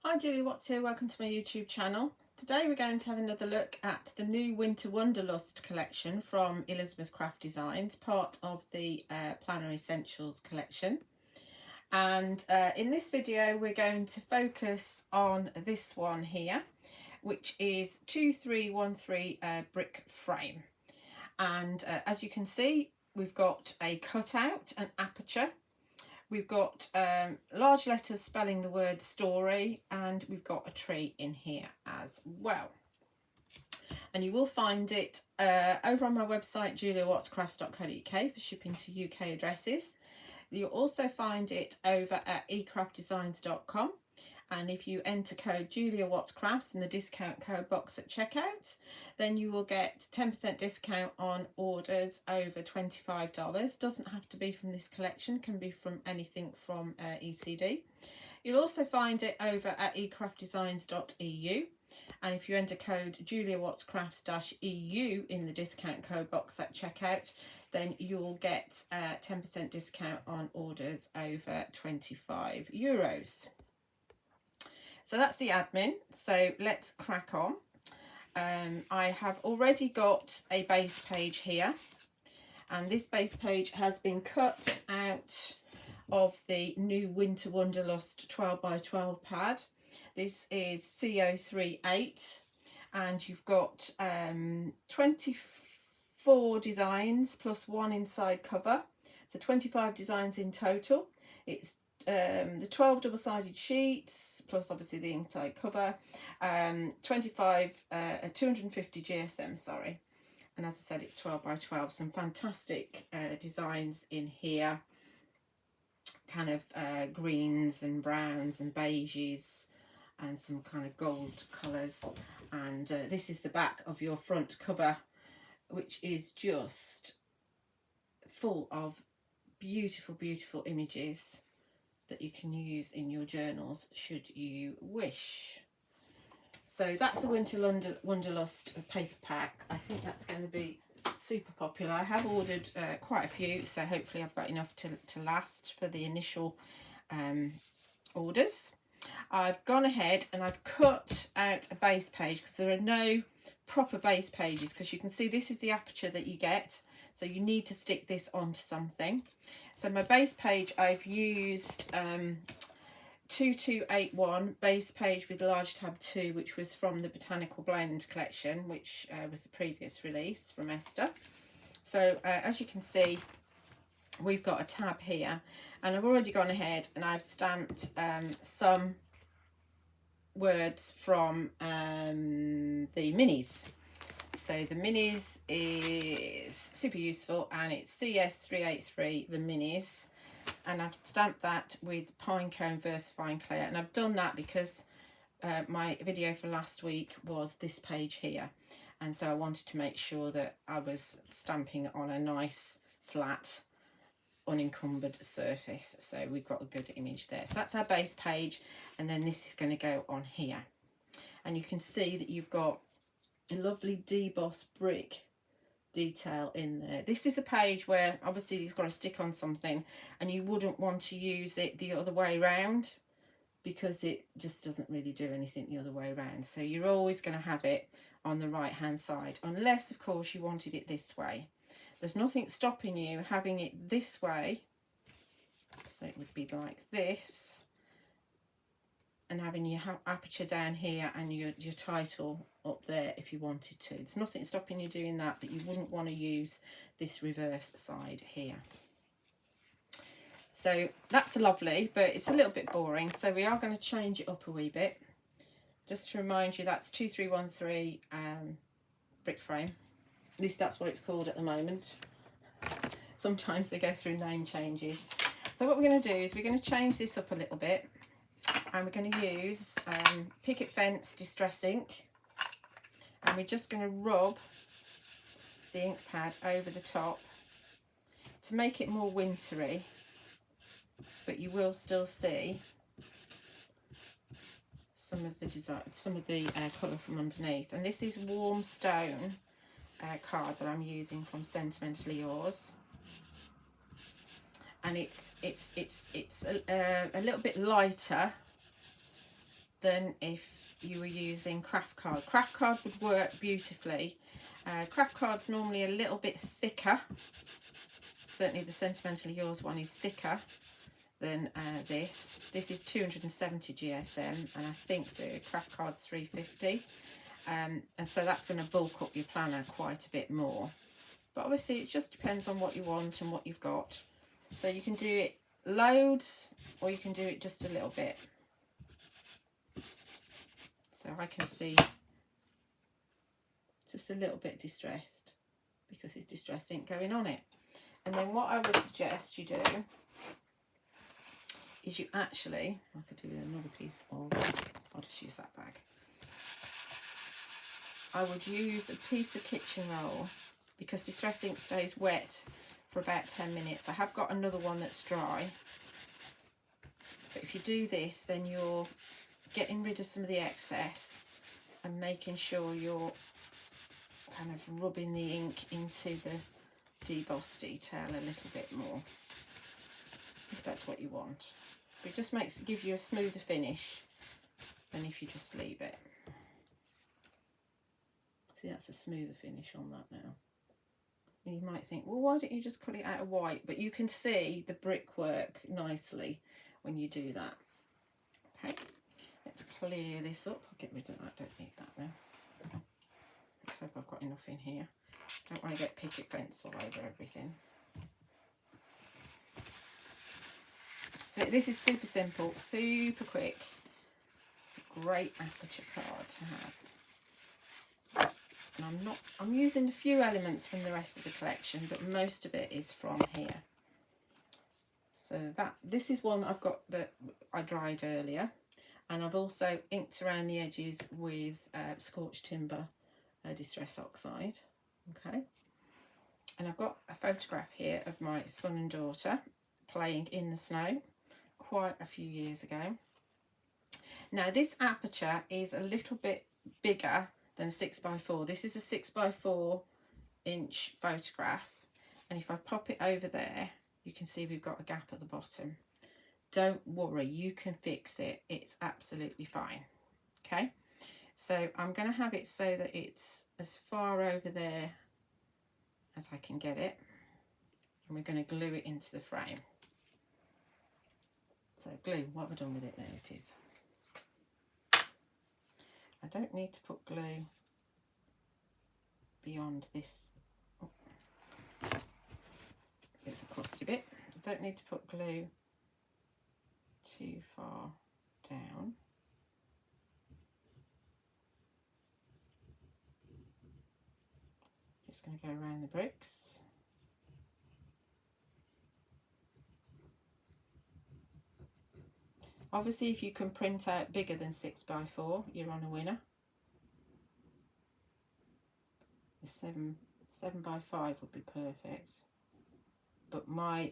Hi Julie Watts here, welcome to my YouTube channel. Today we're going to have another look at the new Winter Wanderlust collection from Elizabeth Craft Designs, part of the Planner Essentials collection. And in this video we're going to focus on this one here, which is 2313 brick frame. And as you can see, we've got a cutout, an aperture. We've got large letters spelling the word story, and we've got a tree in here as well. And you will find it over on my website juliawattscrafts.co.uk for shipping to UK addresses. You'll also find it over at ecraftdesigns.com. And if you enter code JuliaWattsCrafts in the discount code box at checkout, then you will get 10% discount on orders over $25. Doesn't have to be from this collection, can be from anything from ECD. You'll also find it over at ecraftdesigns.eu. And if you enter code JuliaWattsCrafts-EU in the discount code box at checkout, then you'll get 10% discount on orders over €25. So that's the admin, so let's crack on. I have already got a base page here, and this base page has been cut out of the new Winter Wanderlust 12x12 pad. This is CO383, and you've got 24 designs plus one inside cover, so 25 designs in total. It's the 12 double-sided sheets plus obviously the inside cover, 250 GSM, sorry, and as I said, it's 12x12. Some fantastic designs in here, kind of greens and browns and beiges and some kind of gold colours. And this is the back of your front cover, which is just full of beautiful images that you can use in your journals should you wish. So that's the Winter Wanderlust paper pack. I think that's going to be super popular. I have ordered quite a few, so hopefully I've got enough to last for the initial orders. I've gone ahead and I've cut out a base page because there are no proper base pages, because you can see this is the aperture that you get, so you need to stick this onto something. So my base page, I've used 2281 base page with large tab 2, which was from the Botanical Blend collection, which was the previous release from Esther. So as you can see, we've got a tab here, and I've already gone ahead and I've stamped some words from the minis. So the minis is super useful, and it's CS383 The Minis, and I've stamped that with Pinecone Versafine Clair, and I've done that because my video for last week was this page here, and so I wanted to make sure that I was stamping on a nice flat unencumbered surface, so we've got a good image there. So that's our base page, and then this is going to go on here, and you can see that you've got a lovely debossed brick detail in there. This is a page where obviously you've got to stick on something, and you wouldn't want to use it the other way around because it just doesn't really do anything the other way around. So you're always going to have it on the right hand side, unless of course you wanted it this way. There's nothing stopping you having it this way, so it would be like this, and having your aperture down here and your title up there if you wanted to. There's nothing stopping you doing that, but you wouldn't want to use this reverse side here. So that's lovely, but it's a little bit boring, so we are going to change it up a wee bit. Just to remind you, that's 2313 brick frame. At least that's what it's called at the moment. Sometimes they go through name changes. So what we're going to do is we're going to change this up a little bit, and we're going to use Picket Fence Distress Ink, and we're just going to rub the ink pad over the top to make it more wintry, but you will still see some of the design, some of the colour from underneath. And this is Warm Stone card that I'm using from Sentimentally Yours, and it's a little bit lighter than if you were using craft card. Craft card would work beautifully. Craft card's normally a little bit thicker. Certainly the Sentimentally Yours one is thicker than this. This is 270 GSM, and I think the craft card's 350. And so that's going to bulk up your planner quite a bit more. But obviously it just depends on what you want and what you've got. So you can do it loads, or you can do it just a little bit. So I can see just a little bit distressed because it's distress ink going on it. And then what I would suggest you do is you actually, I could do another piece of, I'll just use that bag. I would use a piece of kitchen roll because distress ink stays wet for about 10 minutes. I have got another one that's dry. But if you do this, then you're getting rid of some of the excess and making sure you're kind of rubbing the ink into the deboss detail a little bit more, if that's what you want. But it just gives you a smoother finish than if you just leave it. See, that's a smoother finish on that now. And you might think, well, why don't you just cut it out of white? But you can see the brickwork nicely when you do that. Okay, let's clear this up. I'll get rid of that, don't need that now. Let's hope I've got enough in here. Don't want to get Picket fence all over everything. So this is super simple, super quick. It's a great aperture card to have. And I'm using a few elements from the rest of the collection, but most of it is from here. So this is one I've got that I dried earlier, and I've also inked around the edges with Scorched Timber Distress Oxide. Okay, and I've got a photograph here of my son and daughter playing in the snow quite a few years ago. Now this aperture is a little bit bigger than 6x4. This is a 6x4 inch photograph, and if I pop it over there, you can see we've got a gap at the bottom. Don't worry, you can fix it. It's absolutely fine. Okay, so I'm going to have it so that it's as far over there as I can get it, and we're going to glue it into the frame. So glue, what have I done with it? There it is. I don't need to put glue beyond this bit of a crusty bit. I don't need to put glue too far down. Just going to go around the bricks. Obviously, if you can print out bigger than 6x4, you're on a winner. The 7x5 would be perfect. But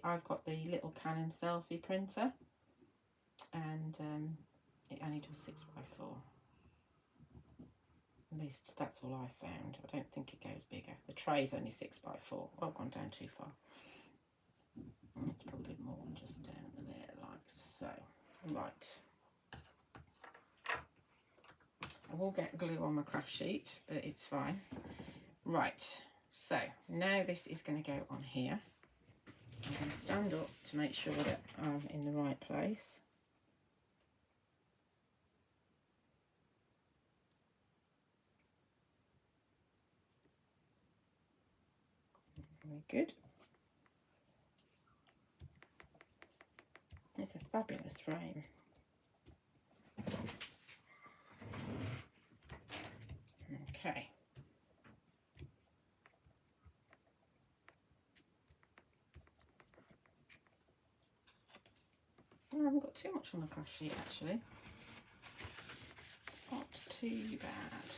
I've got the little Canon selfie printer, and it only does 6x4. At least that's all I found. I don't think it goes bigger. The tray's only 6x4. Oh, I've gone down too far. Let's put a bit more just down there, like so. Right. I will get glue on my craft sheet, but it's fine. Right. So now this is going to go on here. I'm going to stand up to make sure that I'm in the right place. Very good. It's a fabulous frame. Okay. I haven't got too much on the craft sheet actually. Not too bad.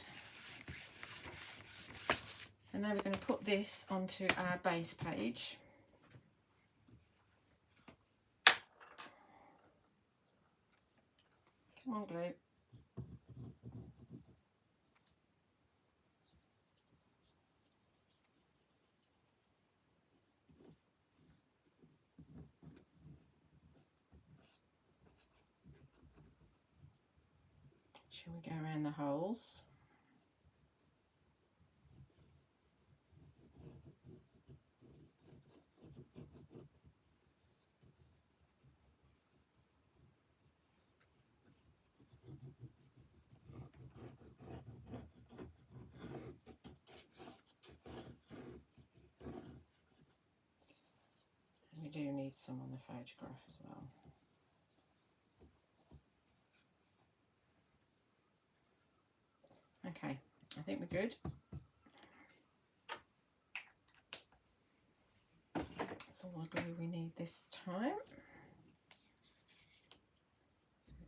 And now we're going to put this onto our base page. Come on, glue. Shall we go around the holes? We do need some on the photograph as well. Okay, I think we're good. That's all the glue we need this time.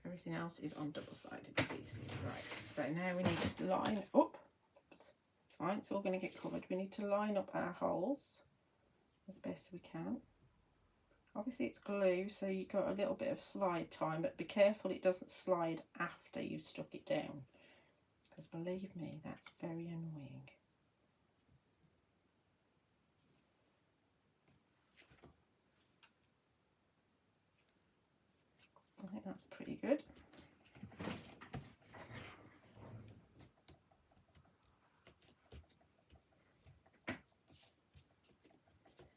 Everything else is on double-sided adhesive. Right, so now we need to line up. Oops, it's fine, it's all going to get covered. We need to line up our holes as best we can. Obviously it's glue, so you've got a little bit of slide time, but be careful it doesn't slide after you've stuck it down, because believe me, that's very annoying. I think that's pretty good.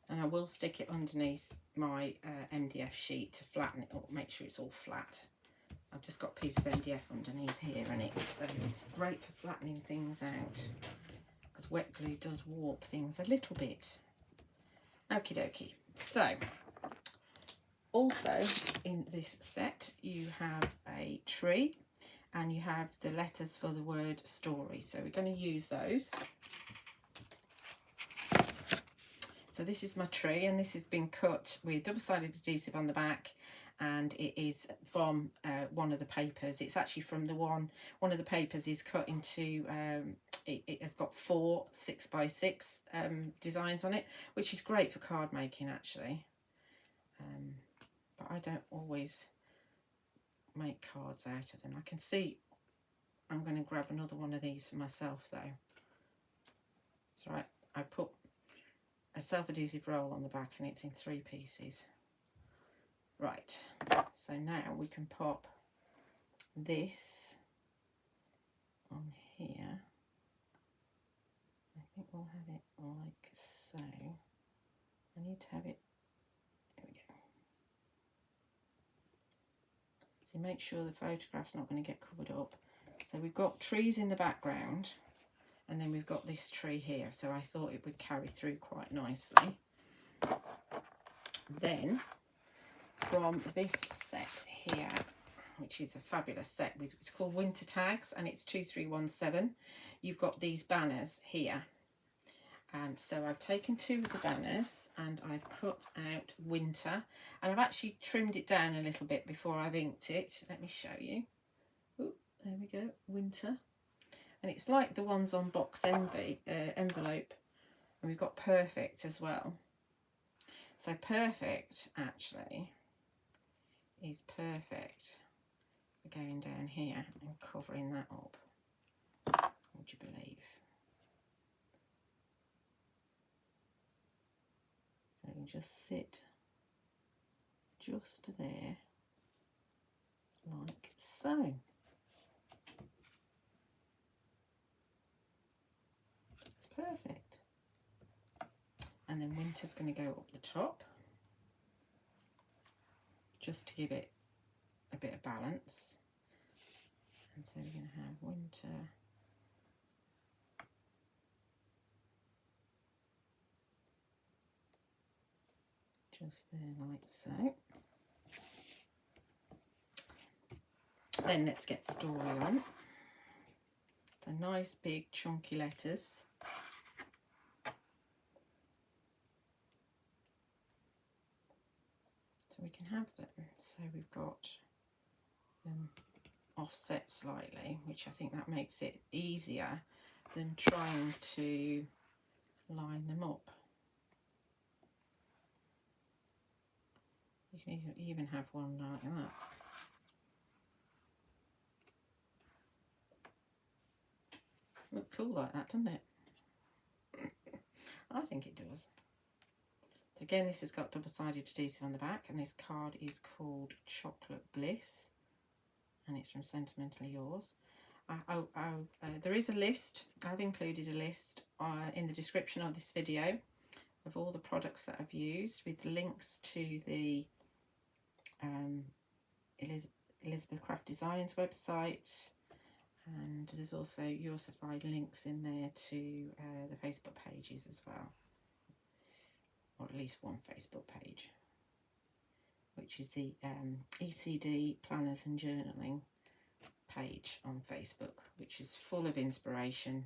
And I will stick it underneath my MDF sheet to flatten it up, make sure it's all flat. I've just got a piece of MDF underneath here, and it's great for flattening things out, because wet glue does warp things a little bit. Okie dokie. So, also in this set you have a tree and you have the letters for the word story. So we're going to use those. So this is my tree, and this has been cut with double-sided adhesive on the back, and it is from one of the papers. It's actually from the one of the papers is cut into, it has got 4 6x6 designs on it, which is great for card making actually. But I don't always make cards out of them. I can see I'm going to grab another one of these for myself though. That's right, I put a self-adhesive roll on the back and it's in 3 pieces. Right, so now we can pop this on here. I think we'll have it like so. I need to have it, there we go. So make sure the photograph's not going to get covered up. So we've got trees in the background, and then we've got this tree here, so I thought it would carry through quite nicely. Then from this set here, which is a fabulous set, it's called Winter Tags and it's 2317, you've got these banners here. So I've taken 2 of the banners and I've cut out winter, and I've actually trimmed it down a little bit before I've inked it. Let me show you. Ooh, there we go, winter. And it's like the ones on box envelope, and we've got perfect as well. So perfect actually is perfect for going down here and covering that up, would you believe? So you just sit just there like so. Perfect. And then winter's going to go up the top just to give it a bit of balance. And so we're going to have winter just there like so. Then let's get story on. So nice big chunky letters. So we can have them. So we've got them offset slightly, which I think that makes it easier than trying to line them up. You can even have one like that. Look cool like that, doesn't it? I think it does. So again, this has got double-sided adhesive on the back, and this card is called Chocolate Bliss, and it's from Sentimentally Yours. there is a list. I've included a list in the description of this video of all the products that I've used, with links to the Elizabeth Craft Designs website, and there's also, you also find links in there to the Facebook pages as well, or at least one Facebook page, which is the ECD Planners and Journaling page on Facebook, which is full of inspiration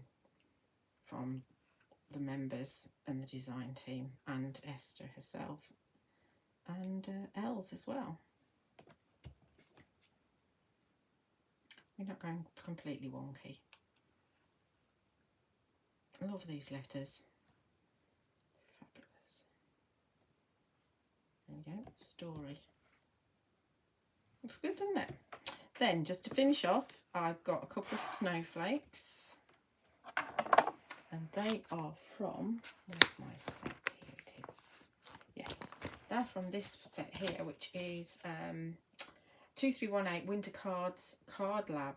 from the members and the design team, and Esther herself, and Els as well. We're not going completely wonky. I love these letters. Fabulous. There we go. Story. Looks good, doesn't it? Then, just to finish off, I've got a couple of snowflakes. And they are from, where's my set? Here it is. Yes, they're from this set here, which is 2318 Winter Cards Card Lab.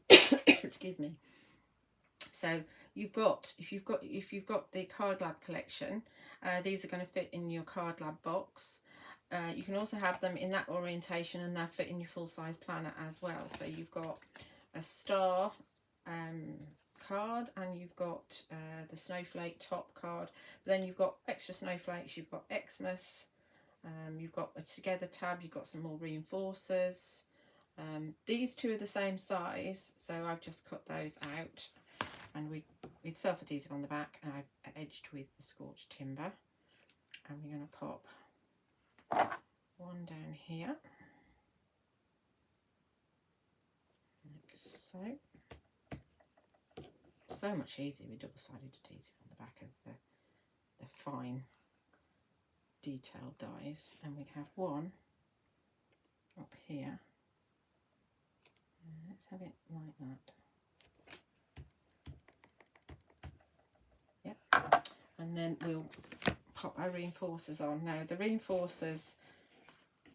Excuse me. So you've got, if you've got the Card Lab collection, these are going to fit in your Card Lab box. You can also have them in that orientation, and they'll fit in your full-size planner as well. So you've got a star card, and you've got the snowflake top card. But then you've got extra snowflakes, you've got Xmas, you've got a together tab, you've got some more reinforcers. These two are the same size, so I've just cut those out, and with self-adhesive on the back, and I've edged with the Scorched timber. And we're going to pop one down here, like so. So much easier with double-sided adhesive on the back of the fine detailed dies. And we have one up here. Let's have it like that. Yep. And then we'll pop our reinforcers on. Now the reinforcers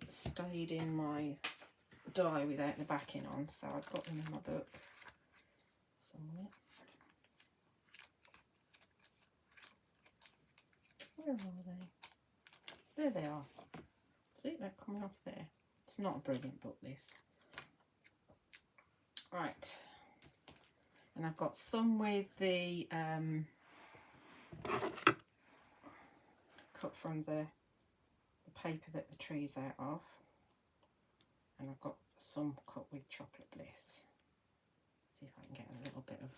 stayed in my die without the backing on, so I've got them in my book somewhere. Where are they? There they are. See, they're coming off there. It's not a brilliant book, this. Right. And I've got some with the cut from the paper that the tree's out of. And I've got some cut with Chocolate Bliss. See if I can get a little bit of...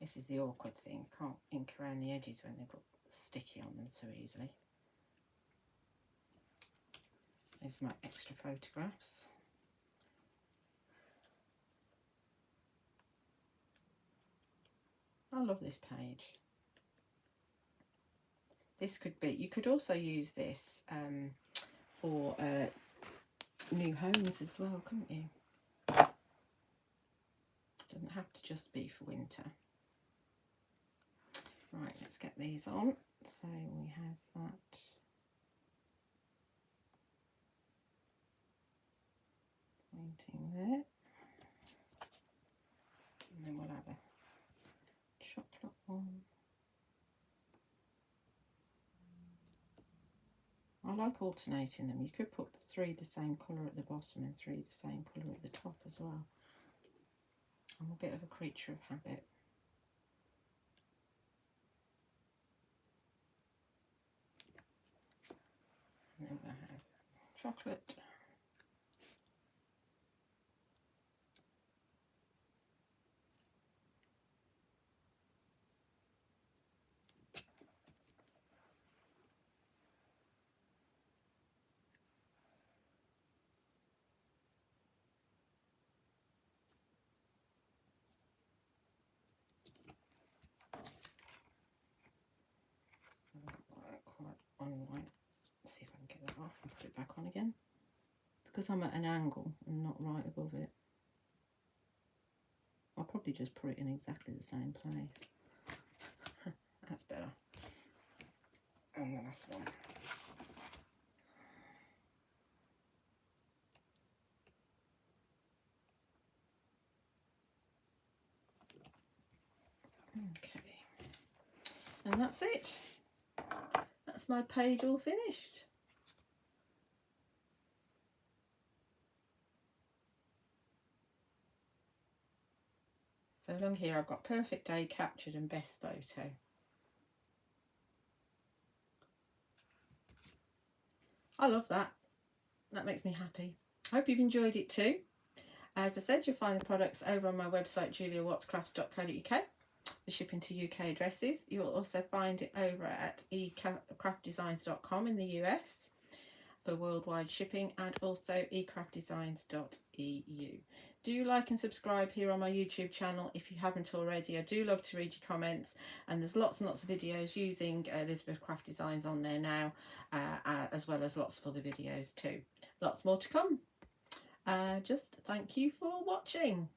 This is the awkward thing. Can't ink around the edges when they've got sticky on them so easily. There's my extra photographs. I love this page. This could be, you could also use this for new homes as well, couldn't you? It doesn't have to just be for winter. Right, let's get these on. So we have that. Pointing there. And then we'll have a chocolate one. I like alternating them. You could put 3 the same colour at the bottom and 3 the same colour at the top as well. I'm a bit of a creature of habit. And then we'll have chocolate. Right. See if I can get that off and put it back on again. It's because I'm at an angle and not right above it. I'll probably just put it in exactly the same place. That's better. And the last one. Okay, and that's it. That's my page all finished. So along here I've got perfect day captured and best photo. I love that. That makes me happy. I hope you've enjoyed it too. As I said, you'll find the products over on my website juliawattscrafts.co.uk, the shipping to UK addresses. You'll also find it over at ecraftdesigns.com in the US for worldwide shipping, and also ecraftdesigns.eu. Do like and subscribe here on my YouTube channel if you haven't already. I do love to read your comments, and there's lots and lots of videos using Elizabeth Craft Designs on there now, as well as lots of other videos too. Lots more to come. Just thank you for watching.